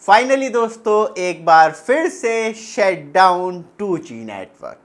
Finally दोस्तों एक बार फिर से शट डाउन 2G नेटवर्क।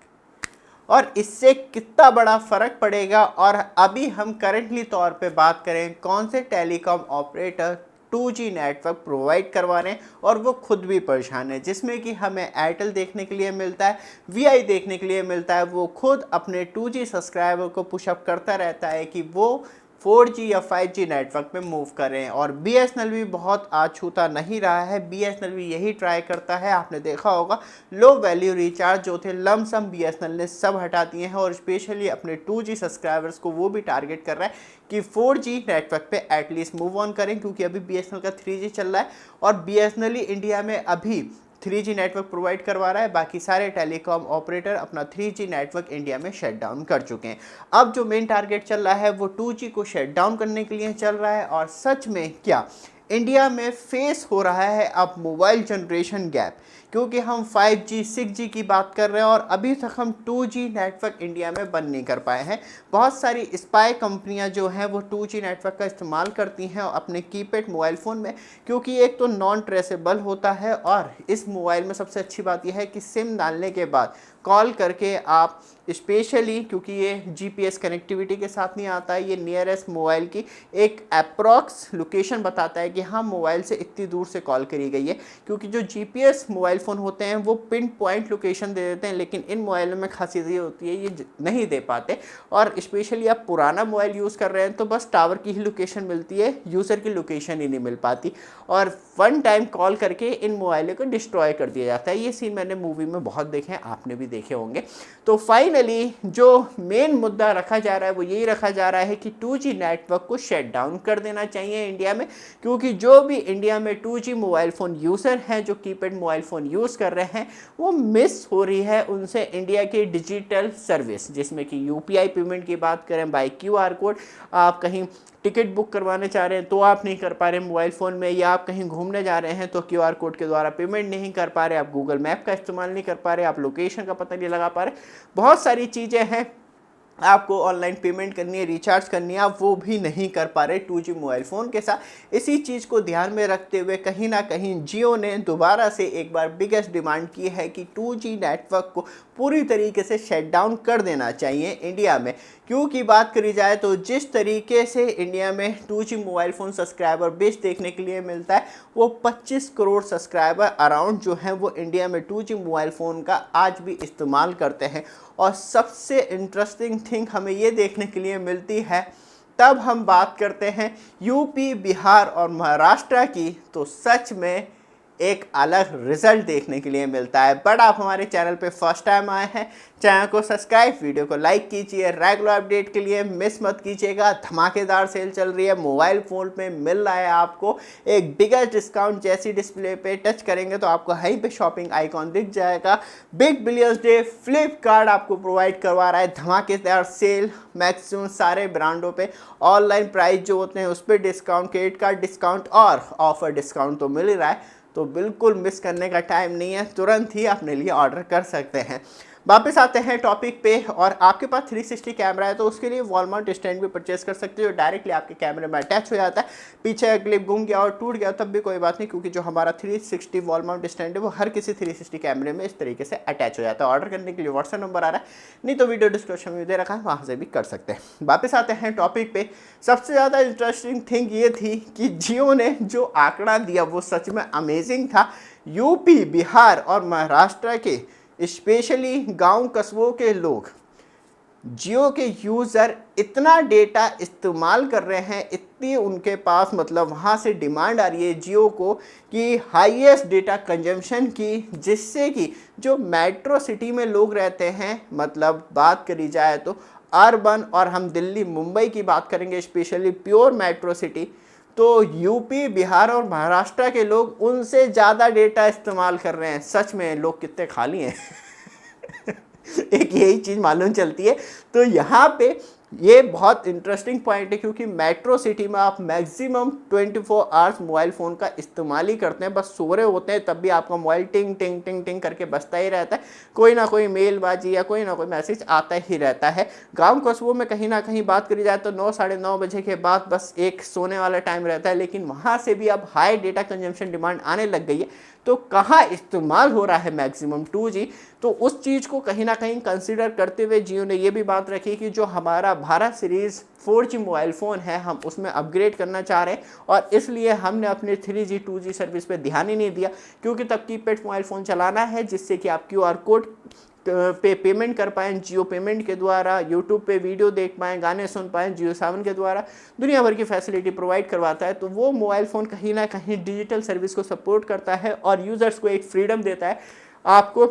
और इससे कितना बड़ा फ़र्क पड़ेगा, और अभी हम करंटली तौर पे बात करें कौन से telecom operator 2G network provide करवा रहे हैं और वो खुद भी परेशान है, जिसमें कि हमें एयरटेल देखने के लिए मिलता है, वीआई देखने के लिए मिलता है। वो खुद अपने 2G सब्सक्राइबर को पुशअप करता रहता है कि वो 4G या 5G नेटवर्क में मूव करें। और BSNL भी बहुत अछूता नहीं रहा है, BSNL भी यही ट्राई करता है। आपने देखा होगा लो वैल्यू रिचार्ज जो थे लमसम BSNL ने सब हटा दिए हैं, और स्पेशली अपने 2G सब्सक्राइबर्स को वो भी टारगेट कर रहा है कि 4G नेटवर्क पे एटलीस्ट मूव ऑन करें, क्योंकि अभी BSNL का 3G चल रहा है और BSNL ही इंडिया में अभी 3G नेटवर्क प्रोवाइड करवा रहा है। बाकी सारे टेलीकॉम ऑपरेटर अपना 3G नेटवर्क इंडिया में शट डाउन कर चुके हैं। अब जो मेन टारगेट चल रहा है वो 2G को शट डाउन करने के लिए चल रहा है। और सच में क्या इंडिया में फेस हो रहा है अब मोबाइल जनरेशन गैप, क्योंकि हम 5G 6G की बात कर रहे हैं और अभी तक हम 2G नेटवर्क इंडिया में बंद नहीं कर पाए हैं। बहुत सारी स्पाई कंपनियां जो हैं वो 2G नेटवर्क का इस्तेमाल करती हैं अपने कीपैड मोबाइल फ़ोन में, क्योंकि एक तो नॉन ट्रेसेबल होता है, और इस मोबाइल में सबसे अच्छी बात यह है कि सिम डालने के बाद कॉल करके आप स्पेशली, क्योंकि ये GPS कनेक्टिविटी के साथ नहीं आता है, ये नियरेस्ट मोबाइल की एक अप्रॉक्स लोकेशन बताता है कि हाँ मोबाइल से इतनी दूर से कॉल करी गई है। क्योंकि जो GPS मोबाइल फ़ोन होते हैं वो पिन पॉइंट लोकेशन दे देते हैं, लेकिन इन मोबाइलों में खासियत ये होती है ये नहीं दे पाते। और स्पेशली आप पुराना मोबाइल यूज़ कर रहे हैं तो बस टावर की ही लोकेशन मिलती है, यूज़र की लोकेशन ही नहीं मिल पाती, और वन टाइम कॉल करके इन मोबाइलों को डिस्ट्रॉय कर दिया जाता है। ये सीन मैंने मूवी में बहुत देखे हैं, आपने भी देखे होंगे। तो फाइनली जो मेन मुद्दा रखा जा रहा है वो यही रखा जा रहा है कि 2G नेटवर्क को शट डाउन कर देना चाहिए इंडिया में, क्योंकि जो भी इंडिया में 2G मोबाइल फ़ोन यूज़र हैं जो कीपैड मोबाइल फ़ोन यूज़ कर रहे हैं वो मिस हो रही है उनसे इंडिया की डिजिटल सर्विस, जिसमें कि UPI पेमेंट की बात करें बाय QR कोड। आप कहीं टिकट बुक करवाने चाह रहे हैं तो आप नहीं कर पा रहे मोबाइल फ़ोन में, या आप कहीं घूमने जा रहे हैं तो QR कोड के द्वारा पेमेंट नहीं कर पा रहे, आप गूगल मैप का इस्तेमाल नहीं कर पा रहे, आप लोकेशन का पता नहीं लगा पा रहे। बहुत सारी चीज़ें हैं, आपको ऑनलाइन पेमेंट करनी है, रिचार्ज करनी है, आप वो भी नहीं कर पा रहे 2G मोबाइल फ़ोन के साथ। इसी चीज़ को ध्यान में रखते हुए कहीं ना कहीं जियो ने दोबारा से एक बार बिगेस्ट डिमांड की है कि 2G नेटवर्क को पूरी तरीके से शट डाउन कर देना चाहिए इंडिया में। क्योंकि बात करी जाए तो जिस तरीके से इंडिया में 2G mobile phone subscriber base देखने के लिए मिलता है, वो 25 करोड़ सब्सक्राइबर अराउंड जो हैं वो इंडिया में 2G मोबाइल फ़ोन का आज भी इस्तेमाल करते हैं। और सबसे इंटरेस्टिंग थिंग हमें ये देखने के लिए मिलती है तब हम बात करते हैं यूपी, बिहार और महाराष्ट्र की, तो सच में एक अलग रिजल्ट देखने के लिए मिलता है। बट आप हमारे चैनल पे फर्स्ट टाइम आए हैं, चैनल को सब्सक्राइब, वीडियो को लाइक कीजिए। रेगुलर अपडेट के लिए मिस मत कीजिएगा। धमाकेदार सेल चल रही है, मोबाइल फ़ोन में मिल रहा है आपको एक बिगेस्ट डिस्काउंट। जैसी डिस्प्ले पे टच करेंगे तो आपको यहीं पे शॉपिंग आइकॉन दिख जाएगा। बिग बिलियंस डे फ्लिपकार्ट आपको प्रोवाइड करवा रहा है धमाकेदार सेल, मैक्सिमम सारे ब्रांडों पे ऑनलाइन प्राइस जो होते हैं उस पर डिस्काउंट, क्रेडिट कार्ड डिस्काउंट और ऑफर डिस्काउंट तो मिल ही रहा है। तो बिल्कुल मिस करने का टाइम नहीं है, तुरंत ही अपने लिए ऑर्डर कर सकते हैं। वापस आते हैं टॉपिक पे, और आपके पास 360 कैमरा है तो उसके लिए वॉल माउंट स्टैंड भी परचेस कर सकते हो, जो डायरेक्टली आपके कैमरे में अटैच हो जाता है। पीछे का क्लिप घूम गया और टूट गया तब भी कोई बात नहीं, क्योंकि जो हमारा 360 वॉल माउंट स्टैंड है वो हर किसी 360 कैमरे में इस तरीके से अटैच हो जाता है। ऑर्डर करने के लिए व्हाट्सएप नंबर आ रहा है, नहीं तो वीडियो डिस्क्रिप्शन में दे रखा है, वहाँ से भी कर सकते हैं। वापस आते हैं टॉपिक पे। सबसे ज़्यादा इंटरेस्टिंग थिंग ये थी कि जियो ने जो आंकड़ा दिया वो सच में अमेजिंग था। यूपी, बिहार और महाराष्ट्र के स्पेशली गांव कस्बों के लोग जियो के यूज़र इतना डेटा इस्तेमाल कर रहे हैं, इतनी उनके पास मतलब वहाँ से डिमांड आ रही है जियो को कि हाईएस्ट डेटा कंजम्पशन की, जिससे कि जो मेट्रो सिटी में लोग रहते हैं, मतलब बात करी जाए तो अर्बन, और हम दिल्ली मुंबई की बात करेंगे स्पेशली प्योर मेट्रो सिटी, तो यूपी, बिहार और महाराष्ट्र के लोग उनसे ज़्यादा डेटा इस्तेमाल कर रहे हैं। सच में लोग कितने खाली हैं एक यही चीज़ मालूम चलती है। तो यहाँ पे ये बहुत इंटरेस्टिंग पॉइंट है क्योंकि मेट्रो सिटी में आप मैक्सिमम 24 आवर्स मोबाइल फ़ोन का इस्तेमाल ही करते हैं, बस सो रहे होते हैं तब भी आपका मोबाइल टिंग टिंग टिंग टिंग करके बजता ही रहता है, कोई ना कोई मेलबाजी या कोई ना कोई मैसेज आता ही रहता है। गांव कस्बों में कहीं ना कहीं बात करी जाए तो 9 साढ़े 9 बजे के बाद बस एक सोने वाला टाइम रहता है, लेकिन वहाँ से भी अब हाई डेटा कंजम्पशन डिमांड आने लग गई है। तो कहाँ इस्तेमाल हो रहा है मैक्सिमम 2G, तो उस चीज़ को कहीं ना कहीं कंसिडर करते हुए जियो ने ये भी बात रखी कि जो हमारा Bharat series 4G mobile phone है हम उसमें अपग्रेड करना चाह रहे हैं, और इसलिए हमने अपने 3G 2G सर्विस पे ध्यान ही नहीं दिया, क्योंकि तब कीपैड मोबाइल फ़ोन चलाना है जिससे कि आप QR कोड पे पेमेंट कर पाएँ जियो पेमेंट के द्वारा, यूट्यूब पे वीडियो देख पाएँ, गाने सुन पाएँ जियो सावन के द्वारा, दुनिया भर की फैसिलिटी प्रोवाइड करवाता है। तो वो मोबाइल फ़ोन कहीं ना कहीं डिजिटल सर्विस को सपोर्ट करता है और यूज़र्स को एक फ्रीडम देता है आपको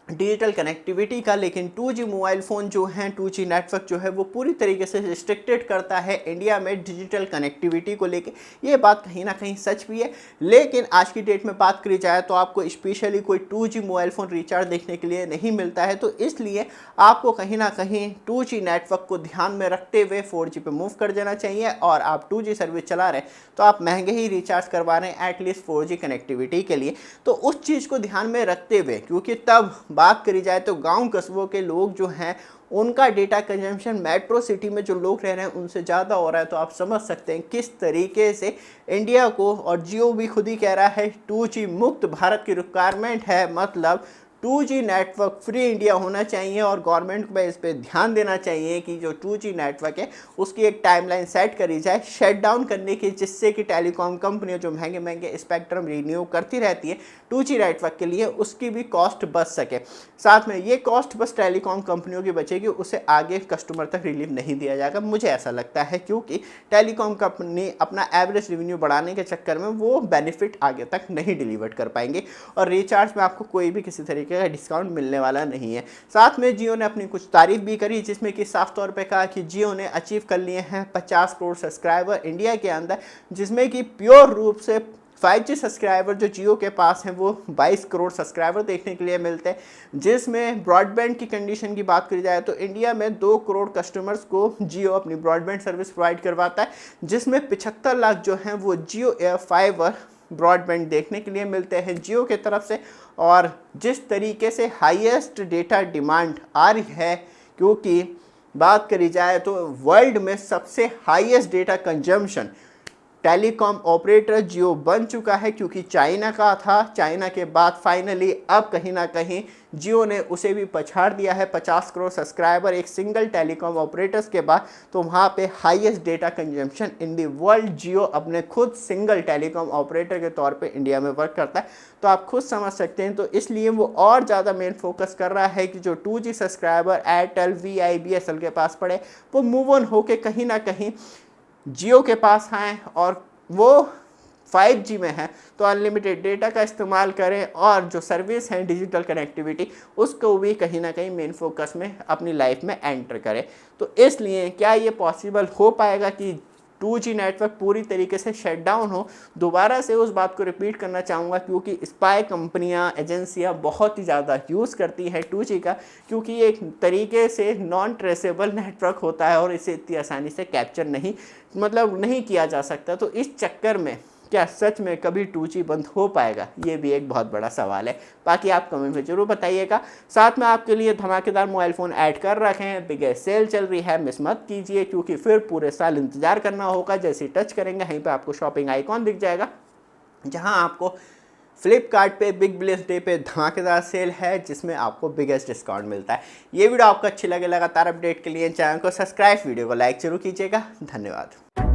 डिजिटल कनेक्टिविटी का। लेकिन 2G मोबाइल फ़ोन जो हैं, 2G नेटवर्क जो है वो पूरी तरीके से रिस्ट्रिक्टेड करता है इंडिया में डिजिटल कनेक्टिविटी को लेके। ये बात कहीं ना कहीं सच भी है, लेकिन आज की डेट में बात करी जाए तो आपको स्पेशली कोई 2G मोबाइल फ़ोन रिचार्ज देखने के लिए नहीं मिलता है। तो इसलिए आपको कहीं ना कहीं 2G नेटवर्क को ध्यान में रखते हुए 4G पे मूव कर देना चाहिए, और आप 2G सर्विस चला रहे हैं तो आप महंगे ही रिचार्ज करवा रहे हैं एटलीस्ट 4G कनेक्टिविटी के लिए। तो उस चीज़ को ध्यान में रखते हुए, क्योंकि तब बात करी जाए तो गांव कस्बों के लोग जो हैं उनका डेटा कंजम्पशन मेट्रो सिटी में जो लोग रह रहे हैं उनसे ज़्यादा हो रहा है। तो आप समझ सकते हैं किस तरीके से इंडिया को, और जियो भी खुद ही कह रहा है 2G मुक्त भारत की रिक्वायरमेंट है, मतलब 2G नेटवर्क फ्री इंडिया होना चाहिए, और गवर्नमेंट को इस पर ध्यान देना चाहिए कि जो 2G नेटवर्क है उसकी एक टाइमलाइन सेट करी जाए शट डाउन करने की, जिससे कि टेलीकॉम कंपनियां जो महंगे महंगे स्पेक्ट्रम रिन्यू करती रहती है 2G नेटवर्क के लिए, उसकी भी कॉस्ट बच सके। साथ में ये कॉस्ट बस टेलीकॉम कंपनियों की बचेगी, उसे आगे कस्टमर तक रिलीफ नहीं दिया जाएगा, मुझे ऐसा लगता है, क्योंकि टेलीकॉम कंपनी अपना एवरेज रेवेन्यू बढ़ाने के चक्कर में वो बेनिफिट आगे तक नहीं डिलीवर कर पाएंगे, और रिचार्ज में आपको कोई भी किसी तरीके का डिस्काउंट मिलने वाला नहीं है। साथ में जियो ने अपनी कुछ तारीफ भी करी, जिसमें कि साफ तौर पे कहा कि जियो ने अचीव कर लिए हैं 50 करोड़ सब्सक्राइबर इंडिया के अंदर, जिसमें कि प्योर रूप से 5G सब्सक्राइबर जो जियो के पास हैं वो 22 करोड़ सब्सक्राइबर देखने के लिए मिलते हैं। जिसमें ब्रॉडबैंड की कंडीशन की बात करी जाए तो इंडिया में 2 करोड़ कस्टमर्स को जियो अपनी ब्रॉडबैंड सर्विस प्रोवाइड करवाता है, जिसमें 75 लाख जो हैं वो जियो एयर फाइबर ब्रॉडबैंड देखने के लिए मिलते हैं जियो के तरफ से। और जिस तरीके से हाईएस्ट डेटा डिमांड आ रही है, क्योंकि बात करी जाए तो वर्ल्ड में सबसे highest data consumption telecom operator Jio बन चुका है, क्योंकि चाइना का था, चाइना के बाद फाइनली अब कहीं ना कहीं जियो ने उसे भी पछाड़ दिया है। 50 करोड़ सब्सक्राइबर एक सिंगल टेलीकॉम ऑपरेटर्स के बाद, तो वहाँ पे highest data consumption in the world Jio अपने खुद सिंगल टेलीकॉम ऑपरेटर के तौर पे इंडिया में वर्क करता है। तो आप खुद समझ सकते हैं, तो इसलिए वो और ज़्यादा मेन फोकस कर रहा है कि जो 2G subscriber Airtel VI BSL के पास पड़े वो मूव ऑन होके कहीं ना कहीं जियो के पास आएँ, और वो 5G में है तो अनलिमिटेड डेटा का इस्तेमाल करें, और जो सर्विस है डिजिटल कनेक्टिविटी उसको भी कहीं ना कहीं मेन फोकस में अपनी लाइफ में एंटर करें। तो इसलिए क्या ये पॉसिबल हो पाएगा कि 2G नेटवर्क पूरी तरीके से शट डाउन हो? दोबारा से उस बात को रिपीट करना चाहूँगा, क्योंकि स्पाई कंपनियाँ, एजेंसियाँ बहुत ही ज़्यादा यूज़ करती हैं 2G का, क्योंकि ये एक तरीके से नॉन ट्रेसेबल नेटवर्क होता है और इसे इतनी आसानी से कैप्चर नहीं किया जा सकता। तो इस चक्कर में क्या सच में कभी 2G बंद हो पाएगा, ये भी एक बहुत बड़ा सवाल है। बाकी आप कमेंट में जरूर बताइएगा। साथ में आपके लिए धमाकेदार मोबाइल फ़ोन ऐड कर रखे हैं, बिगेस्ट सेल चल रही है, मिस मत कीजिए, क्योंकि फिर पूरे साल इंतजार करना होगा। जैसे टच करेंगे वहीं पे आपको शॉपिंग आइकॉन दिख जाएगा, जहां आपको फ्लिपकार्ट पे बिग बिलियंस डे पे धमाकेदार सेल है, जिसमें आपको बिगेस्ट डिस्काउंट मिलता है। ये वीडियो आपको अच्छी लगे, लगातार अपडेट के लिए चैनल को सब्सक्राइब, वीडियो को लाइक जरूर कीजिएगा। धन्यवाद।